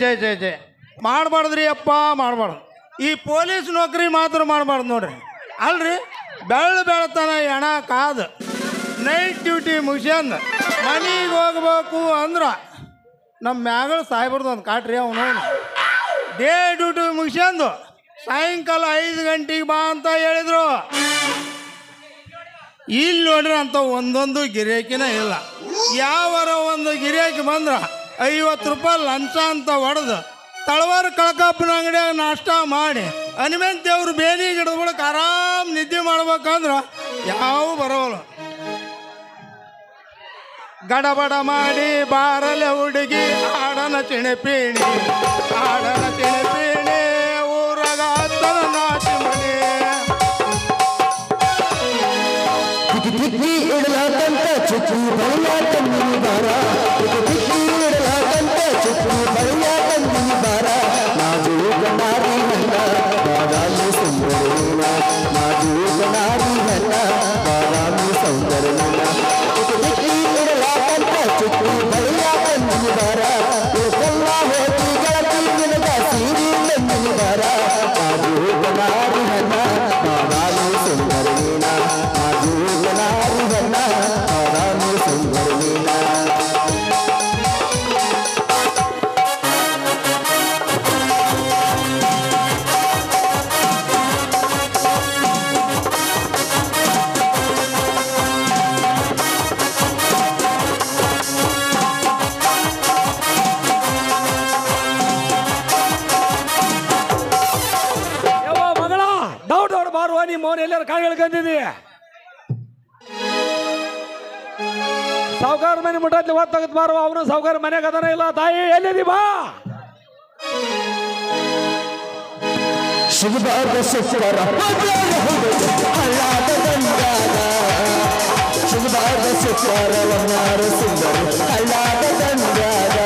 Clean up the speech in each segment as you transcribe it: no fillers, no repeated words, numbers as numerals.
ಜೈ ಜೈ ಜೈ ಮಾಡಬಾರ್ದ್ರಿ ಅಪ್ಪ ಮಾಡಬಾರ್ದು. ಈ ಪೊಲೀಸ್ ನೌಕರಿ ಮಾತ್ರ ಮಾಡಬಾರ್ದು ನೋಡ್ರಿ. ಅಲ್ರಿ ಬೆಳತನ ಹೆಣ ಕಾದು ನೈಟ್ ಡ್ಯೂಟಿ ಮುಗಿಸ್ಯಂದು ಮನೆಗೆ ಹೋಗ್ಬೇಕು ಅಂದ್ರೆ ನಮ್ಮ ಮ್ಯಾಗಳು ಸಾಯ್ಬಾರ್ದು ಒಂದು ಕಾಟ್ರಿ ಅವನು. ಡೇ ಡ್ಯೂಟಿ ಮುಗಿಸ್ಯಂದು ಸಾಯಂಕಾಲ 5 ಗಂಟೆಗೆ ಬಾ ಅಂತ ಹೇಳಿದ್ರು. ಇಲ್ಲಿ ನೋಡ್ರಿ ಅಂತ ಒಂದೊಂದು ಗಿರಾಕಿನ ಇಲ್ಲ. ಯಾವಾರ ಒಂದು ಗಿರಾಕಿ ಬಂದ್ರೆ 50 ರೂಪಾಯಿ ಲಂಚ ಅಂತ ಹೊಡೆದು ತಳವಾರ ಕಳಕಪ್ಪನ ಅಂಗಡಿಯಾಗ ನಾಷ್ಟ ಮಾಡಿ ಹನುಮಂತ ದೇವ್ರು ಬೇಲಿ ಗಿಡದ ಬಳಿಕ ಆರಾಮ್ ನಿದ್ದೆ ಮಾಡ್ಬೇಕಂದ್ರೆ ಯಾವ ಬರೋಲ್ಲ. ಗಡಬಡ ಮಾಡಿ ಬಾರಲೆ ಹುಡುಗಿ ಆಡನ ಚಿಣಪೀಣಿ ಊರಾಗ ಹತ್ತನ ನಾಚಿ ಮನೆ ಎಲ್ಲರೂ ಕಾಯಿ ಹೇಳ್ಕಂದಿದ್ದೀ. ಸಾವುಕಾರ ಮನೆ ಮುಟ್ಟಲ್ಲಿ ಒತ್ತು ತೆಗೆದು ಬಾರುವ ಅವನು ಸಾವುಕಾರ ಮನೆಗೆ ಅದನ ಇಲ್ಲ. ತಾಯಿ ಎಲ್ಲಿದ್ದೀ ಬಾ. ಶಿವಬಾದ ಶುಕ್ರ ಶಿವಬಾದ ಶುಕ್ರವನ್ನಾರ ಸುಂದರ ಕಳ್ಳಾದ ದಂಡಾದ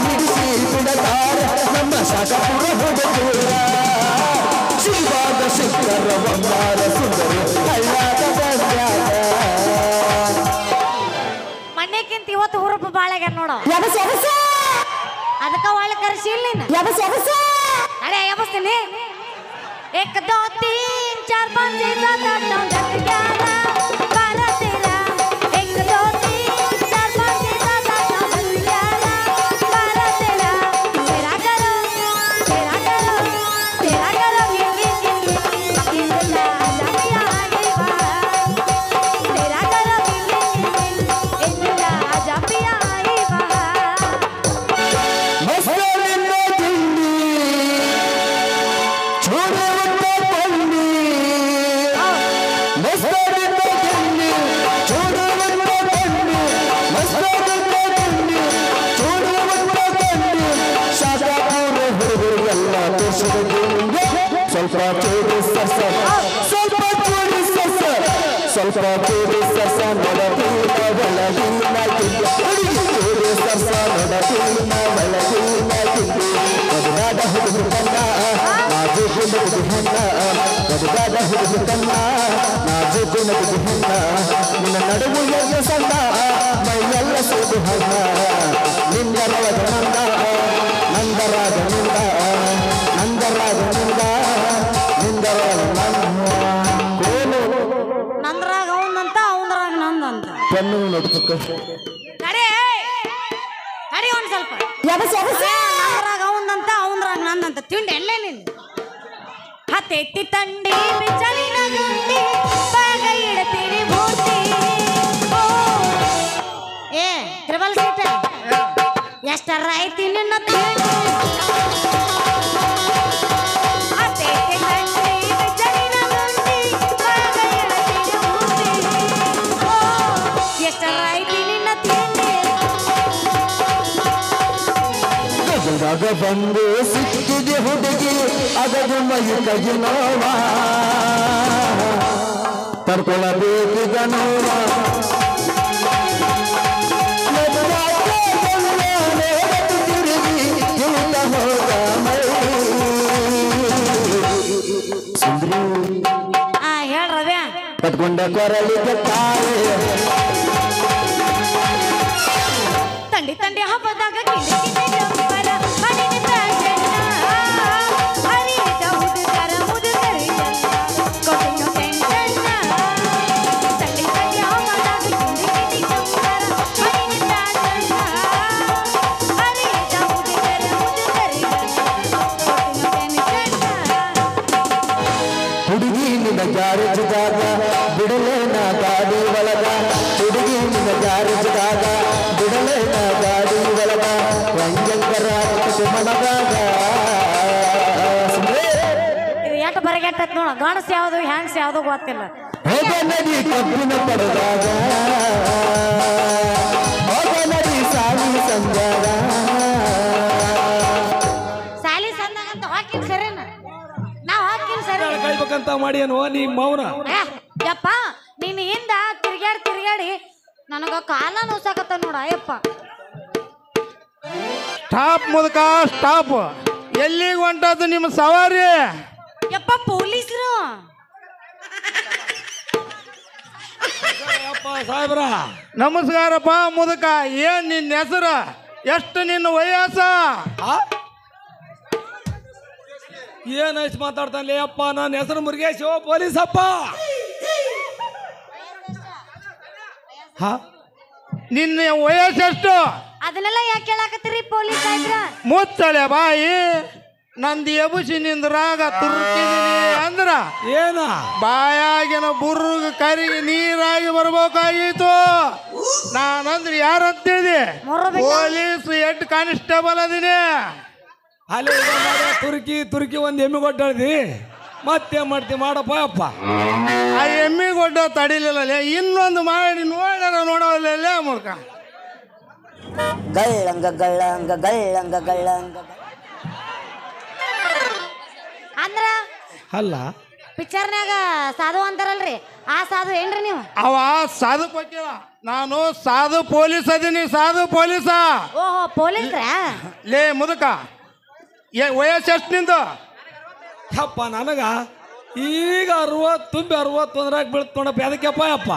ಹಿಡಿಸಿ ಬಿಡದಾರ ನಮ್ಮ ಶಾಖಪುರ ಹುಡುಗೂರ ಶಿವಬಾದ ಶುಕ್ರವನ್ನಾರ ಸುಂದರ ಕಳ್ಳಾದ ದಂಡಾದ. ಮಣ್ಣಕ್ಕಿಂತ ಇವತ್ತು ಹುರುಪು ಬಾಳೆಗೆ ನೋಡು. ಅದಕ್ಕೆ ಒಳ್ಳೆ ಕರೆಸಿ ಇಲ್ಲಿ ಅರೆ ಯಬಸ್ತೀನಿ. 1 2 3 4 5 6 7 8 9 10 11 12 13 1 2 3 4 5 6 7 8 9 10 11 12 13 तेरा करो इंदिला जामिया आगे बा. तेरा करो इंदिला जामिया आगे बा. ನಂದಂತ ತಿಂಡಿ ಎಲ್ಲೇ ನಿಂದು ಹತ್ತೆತ್ತಿ ತಂಡಿ ಬಿಚ್ಚಲಿನ ಗುಂಡಿ ಬಾಗ ಇಡ್ತೀರಿ ಮೂರ್ತಿ. ಏ ಟ್ರಿಬಲ್ ಸೀಟ್ ಎಷ್ಟರ ಐತಿ ನಿನ್ನ ತಿಂಡಿ. ಹತ್ತೆತ್ತಿ ತಂಡಿ ಬಿಚ್ಚಲಿನ ಗುಂಡಿ ಬಾಗ ಇಡ್ತೀರಿ ಮೂರ್ತಿ. ಮಗ ಬಂದು ಸಿಕ್ಕಿದೆ ಹುಡುಗಿ ಅಗದು ಮೈ ಕೈ ನೋವ ತಡ್ಕೊಳ್ಳಬೇಕೀಗ ನೋವ ಹೇಳ್ರವ್ಯಾ ಕಟ್ಕೊಂಡ ಕೊರಳಿಗೆ ತಾಳೆ ತಂಡಿ ತಂಡಿ ಹಬ್ಬದಾಗ ಕಿಂಡಿ ಕಿಂಡಿ ಜಂಬರ ಮಣ್ಣಿನ ಪ್ಯಾಕೆಟ್ನ ಹರಿದ ಹುಡುಗರ ಮುದುಕರಿಗೆಲ್ಲ ಕೊಟ್ಟಿನ ಟೆನ್ಷನ್ನ ತಂಡಿ ತಂಡಿ ಹಬ್ಬದಾಗ ಕಿಂಡಿ ಕಿಂಡಿ ಜಂಬರ ಮಣ್ಣಿನ ಪ್ಯಾಕೆಟ್ನ ಹರಿದ ಹುಡುಗರ ಮುದುಕರಿಗೆಲ್ಲ ಕೊಟ್ಟಿನ ಟೆನ್ಷನ್ನ ಹುಡುಗಿ ನಿನ್ನ ಜಾರಿಸಿದಾಗ ಬಿಡಲೇನ ಗಾಡಿ ಒಳಗ ಹುಡುಗಿ ನಿನ್ನ ಜಾರಿಸಿದಾಗ ಬಿಡಲೇನ ಗಾಡಿ ಒಳಗ ರಂಜಂಕರ ಮನದಾಗ ಇದು ಎಟ್ಟು ಬರಗೆಟ್ಟತ್ ನೋಡ ಗಣಸ್ ಯಾವುದು ಹ್ಯಾಂಗ್ಸ್ ಯಾವುದು ಗೊತ್ತಿಲ್ಲ ಹೋಗ ನದಿ ಕಬ್ಬಿನ ಪಡೆದಾಗ ಹೋಗ ನದಿ ಸಾಲಿ ಸಂಜಾಗ ಸಾಲಿ ಸಂದಾಗಂತ ಹಾಕಿನ್ ಸರಿನ ನಾವ್ ಹಾಕಿನ್ ಸರಿ ಕೈಬೇಕಂತ ಮಾಡಿ ಏನೋ ನೀ ಮೌನ ಯಪ್ಪ ನೀನ್ ಹಿಂದ ತಿರ್ಗಾಡಿ ನನಗ ಕಾಲ ನೋಸಾಕತ್ತ ನೋಡ ಅಯ್ಯಪ್ಪ ಸ್ಟಾಪ್ ಮುದುಕ ಸ್ಟಾಪ್ ಎಲ್ಲಿಗೆ ಹೊಂಟದು ನಿಮ್ಮ ಸವಾರಿ ಯಪ್ಪ ಪೊಲೀಸರು ಅಪ್ಪ ಸಾಹೇಬ್ರ ನಮಸ್ಕಾರಪ್ಪ ಮುದುಕ ಏನ್ ನಿನ್ನ ಹೆಸರು ಎಷ್ಟು ನಿನ್ನ ವಯಸ್ಸ ಏನಾಯ್ತು ಮಾತಾಡ್ತಾನೆ ಅಪ್ಪ ನನ್ನ ಹೆಸರು ಮುರುಗೇಶ್ ಪೊಲೀಸ್ ಅಪ್ಪ ಹಾ ನಿನ್ನ ವಯಸ್ಸೆಷ್ಟು ಅದನ್ನೆಲ್ಲ ಯಾಕೆ ಕೇಳಾಕತ್ತೀರಿ ಪೊಲೀಸ್ ಸಾಹೇಬ್ರ ಮುಚ್ಚಳೆ ಬಾಯಿ ನಂದು ಎಬುಸಿ ನಿಂದ್ರಾಗ ತುರ್ಕಿದೀನಿ ಅಂದ್ರ ಏನ ಬಾಯಾಗಿನ ಬುರ್ಗ ಕರಿಗೆ ನೀರಾಗಿ ಬರ್ಬೇಕಾಗಿತ್ತು ನಾನಂದ್ರೆ ಯಾರಂತಿದ್ದೆ ಪೊಲೀಸ್ ಹೆಡ್ ಕಾನಿಸ್ಟೇಬಲ್ ಅದೀನಿ ಅಲ್ಲಿ ತುರ್ಕಿ ಒಂದು ಎಮ್ಮೆ ಕೊಟ್ಟಾಳ್ದಿ ಮತ್ತೆ ಮಾಡ್ತಿ ಮಾಡಪ್ಪ ಅಪ್ಪ ಆ ಎಮ್ಮಿ ಗೊಡ್ಡ ತಡಿಲಿಲ್ಲ ಇನ್ನೊಂದು ಮಾಡಿ ನೋಡೋಲ್ಲ ಮುರ್ಕ ಗಳ್ಳಂಗ ಗಳ್ಳಂಗ ಗಳ್ಳಂಗ ಗಳ್ಳಂಗ ಅಂದ್ರ ಅಲ್ಲ ಪಿಕ್ಚರ್ನ್ಯಾಗ ಸಾಧು ಅಂತಾರಲ್ರಿ ಆ ಸಾಧು ಏನ್ರಿ ನೀವು ಅವ ಸಾಧು ಕೊಟ್ಟಿಲ್ಲ ನಾನು ಸಾಧು ಪೊಲೀಸ್ ಅದೀನಿ ಸಾಧು ಪೊಲೀಸ ಓಹೋ ಪೊಲೀಸ್ರ ಲೇ ಮುದುಕ ವಯಸ್ಸೆಷ್ಟು ನಿಂದು ಅಪ್ಪ ನನಗ ಈಗ 60 ತುಂಬಿ 61ರಾಗ ಬೀಳ್ಕೊಂಡಪ್ಪ ಅದಕ್ಕೆಪ್ಪ ಅಪ್ಪ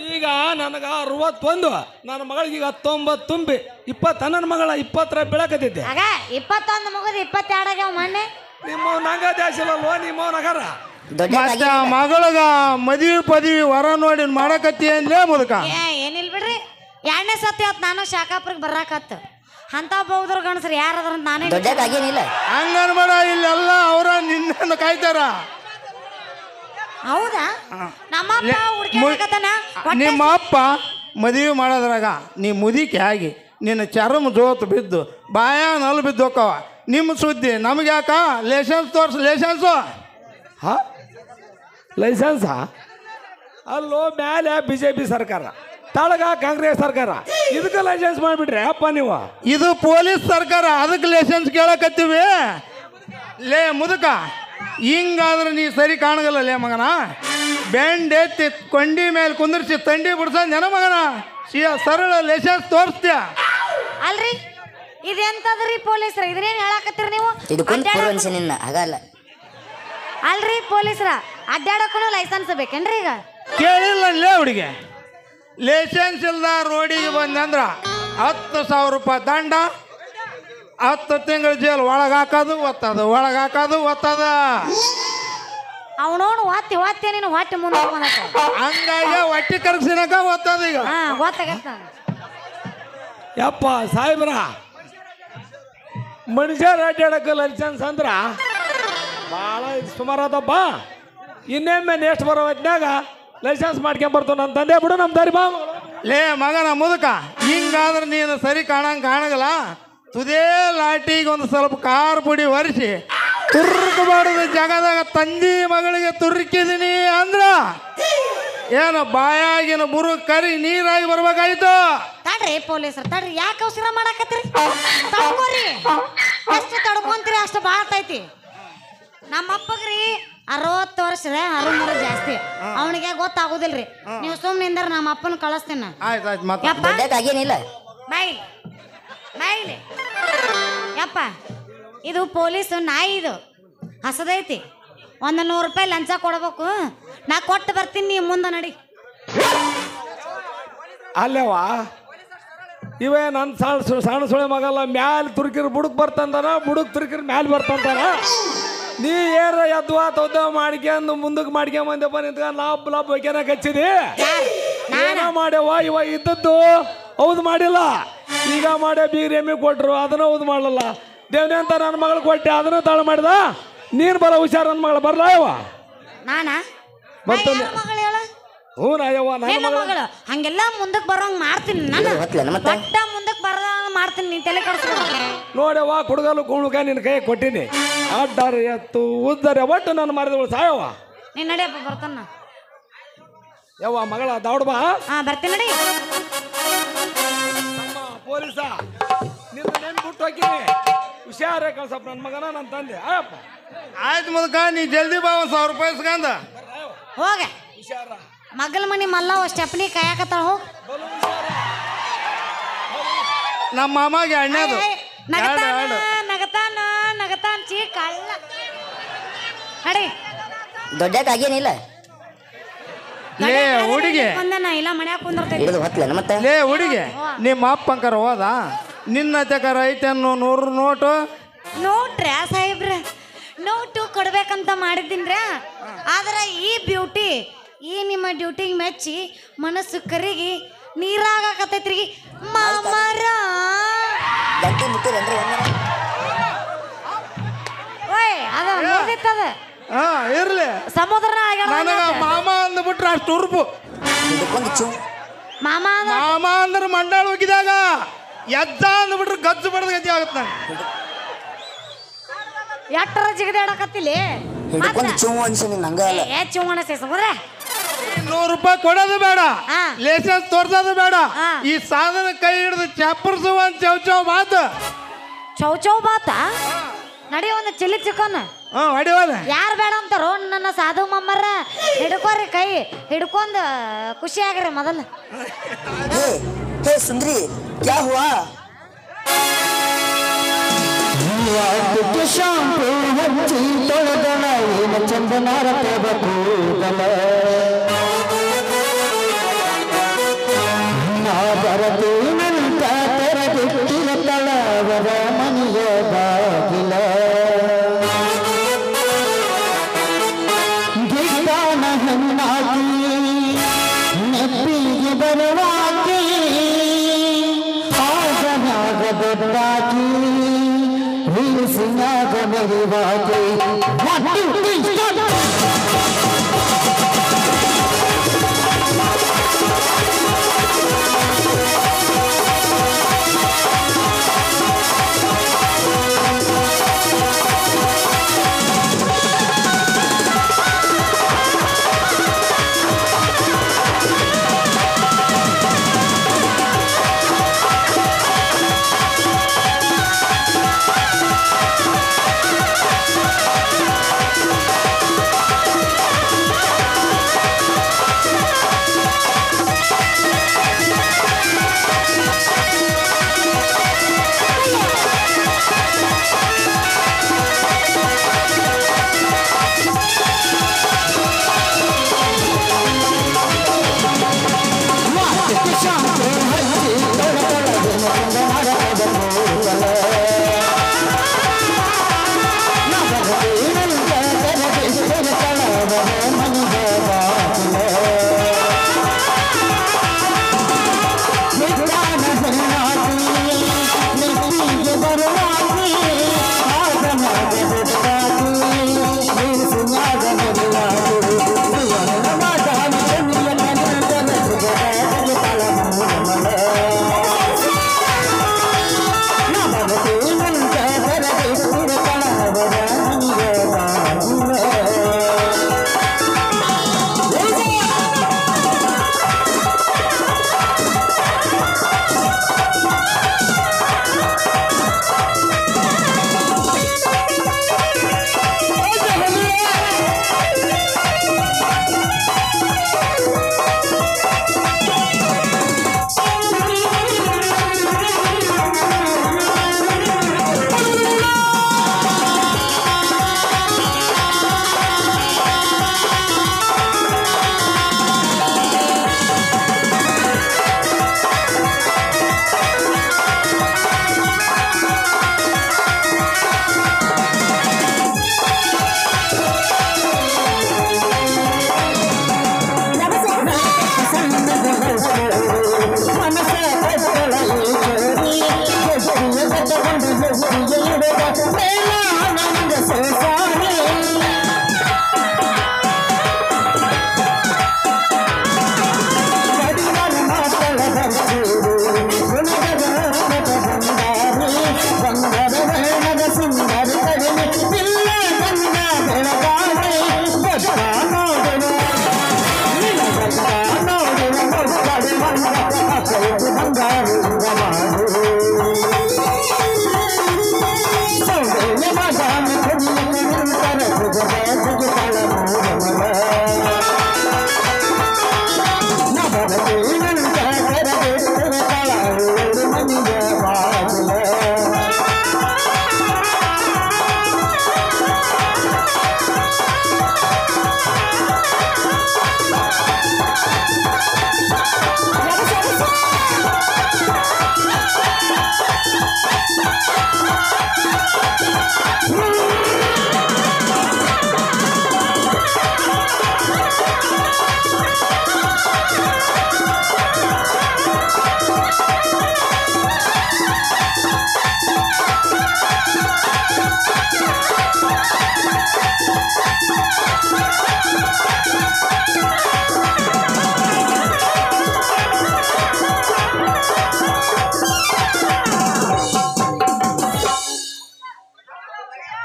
ಈಗ ನನಗ 61 ನನ್ನ ಮಗಳಿಗೆ ಈಗ 19 ತುಂಬಿ 20 ನನ್ನ ಮಗಳ 20ರ ಬೀಳಕತ್ತೈತೆ ಆಗ 21 ಮುಗಿದು 22 ಆಗ್ಯಾವ ಮೊನ್ನೆ ನಿಮ್ಮ ನಂಗ ದ್ಯಾಸಿಲ್ಲಲ್ವ ನಿಮ್ಮ ನಗರ ಮತ್ತೆ ಆ ಮಗಳಗ ಮದುವೆ ವರ ನೋಡಿ ಮಾಡಕತ್ತಿ ಅಂದ್ಲೇ ಮುದುಕ ಏನಿಲ್ ಬಿಡ್ರಿ 2ನೇ ಸತಿ ಅವತ್ತು ನಾನು ಶಾಖಾಪುರಿಗೆ ಬರಾಕತ್ತು ಅಂತ ಬೌದ್ರ ಗಣಸ್ರು ಯಾರದ್ರ ನಾನೇ ಹಂಗನ್ಬೇಡ ಇಲ್ಲೆಲ್ಲ ಅವರ ನಿನ್ನನ್ನು ಕಾಯ್ತಾರ ಹೌದಾ ನಮ್ಮಪ್ಪ ಹುಡುಕಾಕತ್ತಾನ ನಿಮ್ಮ ಅಪ್ಪ ಮದುವೆ ಮಾಡೋದ್ರಾಗ ನೀ ಮುದಿಕೆ ಆಗಿ ನಿನ್ನ ಚರ್ಮ ಜೋತು ಬಿದ್ದು ಬಾಯ ನಲ್ ಬಿದ್ದು ಹೋಕ್ಕವ ನಿಮ್ಮ ಸುದ್ದಿ ನಮ್ಗೆ ಯಾಕ ಲೈಸೆನ್ಸ್ ತೋರ್ಸು ಲೈಸೆನ್ಸು ಹಾ ಲೈಸೆನ್ಸಾ ಅಲ್ಲೋ ಮ್ಯಾಲೆ BJP ಸರ್ಕಾರ ತಳಗ ಕಾಂಗ್ರೆಸ್ ಸರ್ಕಾರ ಇದಕ್ಕೆ ಲೈಸೆನ್ಸ್ ಮಾಡಿಬಿಟ್ರೆ ಅಪ್ಪ ನೀವು ಇದು ಪೊಲೀಸ್ ಸರ್ಕಾರ ಅದಕ್ಕೆ ಲೈಸೆನ್ಸ್ ಕೇಳಕತ್ತೀವಿ ಲೇ ಮುದುಕ ಹಿಂಗಾದ್ರೆ ನೀ ಸರಿ ಕಾಣಗಲ್ಲ ಲೇ ಮಗನ ಬೆಂಡ್ ಎತ್ತಿ ಕೊಂಡಿ ಮೇಲೆ ಕುಂದಿರ್ಸಿ ತಂಡಿ ಬಿಡ್ಸ ನೆನ ಮಗನ ಸರಳ ಲೈಸೆನ್ಸ್ ತೋರಿಸ್ತೀಯ ಅಲ್ರಿ ಇದೆಂತದ್ರಿ ಪೊಲೀಸ್ರ ಇದನ್ನೇನು ಹೇಳಾಕತ್ತೀರಿ ನೀವು ಹಾಗಲ್ಲ ಅಲ್ರಿ ಪೊಲೀಸ್ರ ಅಡ್ಡಾಡಕ್ಕೂ ಲೈಸೆನ್ಸ್ ಬೇಕೇನ್ರಿ ಈಗ ಕೇಳಿಲ್ಲ ಲೇ ಹುಡುಗಿ ಲೈಸೆನ್ಸ್ ಇಲ್ದ ರೋಡಿಗೆ ಬಂದಂದ್ರ 10,000 ರೂಪಾಯಿ ದಂಡ 10 ತಿಂಗಳ ಜೈಲ್ ಒಳಗೆ ಹಾಕೋದು ಒತ್ತದ ಅವನೋನು ವಾತ್ತಿ ನೀನು ಹೊಟ್ಟೆ ಮುಂದೆ ಹಂಗಾಗಿ ಹೊಟ್ಟೆ ಕರ್ಸಿನಕ ಒತ್ತದ ಈಗ ಗೊತ್ತಾಗತ್ತ ಯಪ್ಪ ಸಾಹೇಬ್ರ ಮನುಷ್ಯರ ಅಡ್ಡಾಡಕ್ಕೆ ಲೈಸೆನ್ಸ್ ಅಂದ್ರ ಭಾಳ ಸುಮಾರು ಅದಪ್ಪ ಇನ್ನೊಮ್ಮೆ ನೆಕ್ಸ್ಟ್ ಬರೋ ಹೊತ್ನ್ಯಾಗ ಲೈಸೆನ್ಸ್ ಮಾಡ್ಕೊಂಬರ್ತು ನನ್ನ ತಂದೆ ಬಿಡು ನಮ್ಮ ದಾರಿ ಬಾ ಲೇ ಮಗನ ಮುದುಕ ಹಿಂಗಾದ್ರೆ ನೀನು ಸರಿ ಕಾಣಂಗಿಲ್ಲ ತುದೇ ಲಾಟಿಗೆ ಒಂದು ಸ್ವಲ್ಪ ಕಾರ್ ಪುಡಿ ಒರೆಸಿ ತುರ್ಕಬಾರ್ದು ಜಗದಾಗ ತಂದಿ ಮಗಳಿಗೆ ತುರ್ಕಿದೀನಿ ಅಂದ್ರ ಏನು ಬಾಯಾಗಿನ ಬುರು ಕರಿ ನೀರಾಗಿ ಬರ್ಬೇಕಾಯ್ತು ತಡ್ರಿ ಪೊಲೀಸರು ತಡ್ರಿ ಯಾಕೆ ಅವಸರ ಮಾಡಾಕತ್ರಿ ತಡ್ಕೋರಿ ಎಷ್ಟು ತಡ್ಕೊಂತೀರಿ ಅಷ್ಟು ಬಾಳ್ತೈತಿ ನಮ್ಮಪ್ಪಗ್ರಿ 60 ವರ್ಷ ಹರುಮರು ಜಾಸ್ತಿ ಅವನಿಗೆ ಗೊತ್ತಾಗುದಿಲ್ರಿ ನೀವು ಸುಮ್ಮನಿಂದ್ರ ನಮ್ಮ ಅಪ್ಪನ ಕಳಿಸ್ತೀನಿ ಆಯ್ತು ಆಯ್ತು ಮತ್ತೆ ಯಪ್ಪ ದೊಡ್ಡಕ್ಕಾಗೇನಿಲ್ಲ ಬಾಯಿಲಿ ಬಾಯಿಲಿ ಯಪ್ಪ ಇದು ಪೊಲೀಸ್ ನಾಯಿ ಇದು ಹಸದೈತಿ 100 ರೂಪಾಯಿ ಲಂಚ ಕೊಡ್ಬೇಕು ನಾ ಕೊಟ್ಟು ಬರ್ತೀನಿ ನೀ ಮುಂದೆ ನಡಿ ಅಲ್ಲೇವಾ ಇವೇ ನನ್ನ ಸಣ್ಣ ಸುಳೆ ಮಗಲ್ಲ ಮ್ಯಾಲ ತುರ್ಕಿರ್ ಬುಡಕ್ ಬರ್ತಂತಾನ ಬುಡಕ್ ತುರ್ಕಿರ್ ಮ್ಯಾಲ ಬರ್ತಂತಾನ ನೀ ಏರ ಎದ್ವಾ ತೌದ ಮಾಡ್ಕೊಂಡು ಮುಂದಕ್ಕೆ ಮಾಡ್ಕೊಂಬಂದಪ್ಪ ನಿಂತ್ಕ ಲಾಭ ಲಾಭ ಬೈಕ್ಯಾನ ಹಚ್ಚಿದಿ ಏನೋ ಮಾಡ್ಯವ ಇವ ಇದ್ದದ್ದು ಹೌದು ಮಾಡಿಲ್ಲ ಈಗ ಮಾಡ್ಯ ಬೀರ್ ಎಮ್ಮಿ ಕೊಟ್ರು ಅದನ್ನ ಹೌದು ಮಾಡಲ್ಲ ದೇವ್ನೆ ಅಂತ ನನ್ನ ಮಗಳು ಕೊಟ್ಟೆ ಅದನ್ನ ತಾಳು ಮಾಡಿದ ನೀನು ಬರ ಹುಷಾರ್ ನನ್ನ ಮಗಳು ಬರ್ಲಾ ಇವ ನಾನಾ ಮತ್ತೊಂದು ಮಗಳು ಹೇಳ ಹ್ಞೂ ನಾಯವ್ವ ನನ್ನ ಮಗಳು ಹಂಗೆಲ್ಲ ಮುಂದಕ್ಕೆ ಬರೋಂಗ್ ಮಾಡ್ತೀನಿ ನಾನು ಒಟ್ಟ ಮುಂದಕ್ಕೆ ಬರ ಮಾಡ್ತೀನಿ ನೀನ್ ತಲೆ ಕಡಿಸ್ಕೊ ನೋಡ್ಯವ್ವ ಕುಡ್ಗಲು ಕುಣ್ಕ ನಿನ್ನ ಕೈ ಕೊಟ್ಟಿನಿ ಅಡ್ಡಾರ ಎತ್ತು ಉದ್ದರ ಒಟ್ಟು ನನ್ನ ಮರದವಳು ಸಾಯವ್ವ ನೀನ್ ನಡಿಯಪ್ಪ ಬರ್ತಾನ ಯವ್ವ ಮಗಳ ದೌಡ್ ಬಾ ಹಾ ಬರ್ತೀನಿ ನಡಿ ಪೊಲೀಸ ನಿನ್ನ ನೆನ್ ಬಿಟ್ಟು ಹೋಗಿನಿ ಹುಷಾರೇ ಕಳ್ಸಪ್ಪ ನನ್ನ ಮಗನ ನನ್ನ ತಂದೆ ಆಯಪ್ಪ ಆಯ್ತು ಮುದಕ ನೀ ಜಲ್ದಿ ಬಾ 1,000 ರೂಪಾಯಿ ಇಸ್ಕಂದ ಹೋಗ ಹುಷಾರ ಮಗಲ್ ಮನಿ ಮಲ್ಲವ ಸ್ಟೆಪ್ನಿ ಕಾಯಕತ್ತಾಳ ಹೋಗ್ ಬಲು ಹುಷಾರ ನಮ್ಮ ಮಾಮಗೆ ಎಣ್ಣೆದು ನಗತಾನ ನಗತಾನ ನಗತಾನ ಚೀ ಕಳ್ಳ ನಡಿ ದೊಡ್ಡಕ್ಕಾಗೇನಿಲ್ಲ ಲೇ ಹುಡುಗಿ ಬಂದನ ಇಲ್ಲ ಮನ್ಯಾಗ ಕುಂದಿರ್ತೈತಿ ಹಿಡಿದು ಹೊತ್ಲೇನ ಮತ್ತೆ ಲೇ ಹುಡುಗಿ ನಿಮ್ಮ ಅಪ್ಪಂಕರ ಹೋದ ನಿನ್ನ ತೆಕರ ಐತೆನ್ನು 100 ನೋಟು ನೋಡ್ರ ಸಾಹೇಬ್ರ ನೋಟು ಕೊಡ್ಬೇಕಂತ ಮಾಡಿದ್ದೀನ್ರ ಆದ್ರೆ ಈ ಬ್ಯೂಟಿ ಈ ನಿಮ್ಮ ಡ್ಯೂಟಿಗೆ ಮೆಚ್ಚಿ ಮನಸ್ಸು ಕರಿಗಿ ನೀರಾಗಕತ್ತೈತ್ರಿ ಮಾಮರ ಗಂಟೆ ಮುಟ್ಟಿರೇನ್ರಿ ಓಯ್ ಅದ ಮುಗಿತದ ಹಾ ಇರ್ಲಿ ಸಮುದ್ರ ನನಗ ಮಾಮ ಅಂದ್ಬಿಟ್ರೆ ಅಷ್ಟು ಉರುಪು ಹಿಡ್ಕೊಂಡು ಚೂ ಮಾಮ ಅದ ಮಾಮ ಅಂದ್ರೆ ಮಂಡಾಳ ಹೋಗಿದಾಗ ಎದ್ದ ಅಂದ್ಬಿಟ್ರೆ ಗಜ್ಜು ಬಡ್ದು ಗಜ್ಜಿ ಆಗುತ್ತೆ ನಂಗೆ ಎಟ್ಟರ ಜಿಗದಾಡಕತ್ತಿಲಿ ಹಿಡ್ಕೊಂಡು ಚೂ ಅನ್ಸನಿ ನಂಗ ಅಲ್ಲ ಚುಮ್ಮಣ ಸೇಸಮುದ್ರ 100 ರೂಪಾಯಿ ಕೊಡೋದು ಬೇಡ ಹಾ. ಲೈಸೆನ್ಸ್ ತೋರ್ಸೋದು ಬೇಡ ಹಾ. ಈ ಸಾಧನ ಕೈ ಹಿಡಿದು ಚಾಪರ್ಸುವ ಅಂತ ಚೌ ಮಾತು ಚೌ ಚೌ ಬಾತ ನಡಿ ಒಂದು ಚಿಲ್ಲಿ ಚಿಕನ್ ಹೊಡಿವಲ್ಲ ಯಾರು ಬೇಡ ಅಂತಾರೋ ನನ್ನ ಸಾಧು ಮಮ್ಮರ ಹಿಡ್ಕೋರಿ ಕೈ ಹಿಡ್ಕೊಂಡು ಖುಷಿ ಆಗ್ರಿ ಮೊದಲು ಹೇ ಹೇ ಸುಂದ್ರಿ ಕ್ಯಾ ಹುವಾ ಶಾಂಪು ಹಚ್ಚಿ ತೊಳೆದನ ಏನು ಚಂದನಾರ ಕೂದಲ ನಾ ಬರತೀನಂತ ತೆರೆದಿಟ್ಟಿರುತ್ತಳವರ ಮನೆಯ ಬಾಗಿಲ ಗಿಡ್ಡಾನ ಹಣ್ಣಾಕಿ ನೆಪ್ಪಿಗೆ ಬರುವಾಕಿ ಆಗನಾಗ ದೊಡ್ಡಾಕಿ ಸಿಂಗಾಗ ಮೆರಿವಾಕಿ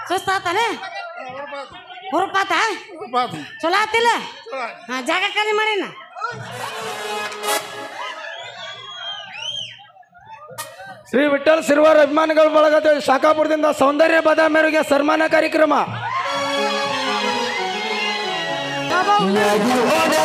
ಸುಸ್ತಾತಾನೆ ಹುರುಪಾತ ಚಲೋ ಆತಿಲ್ಲ ಹಾ ಜಾಗ ಖಾಲಿ ಮಾಡಿನ ಶ್ರೀ ವಿಠಲ್ ಸಿರ್ವಾರ್ ಅಭಿಮಾನಿಗಳ ಬಳಗದ ಶಾಖಾಪುರದಿಂದ ಸೌಂದರ್ಯ ಬದಾಮಿಯವರಿಗೆ ಸನ್ಮಾನ ಕಾರ್ಯಕ್ರಮ ಹೋದ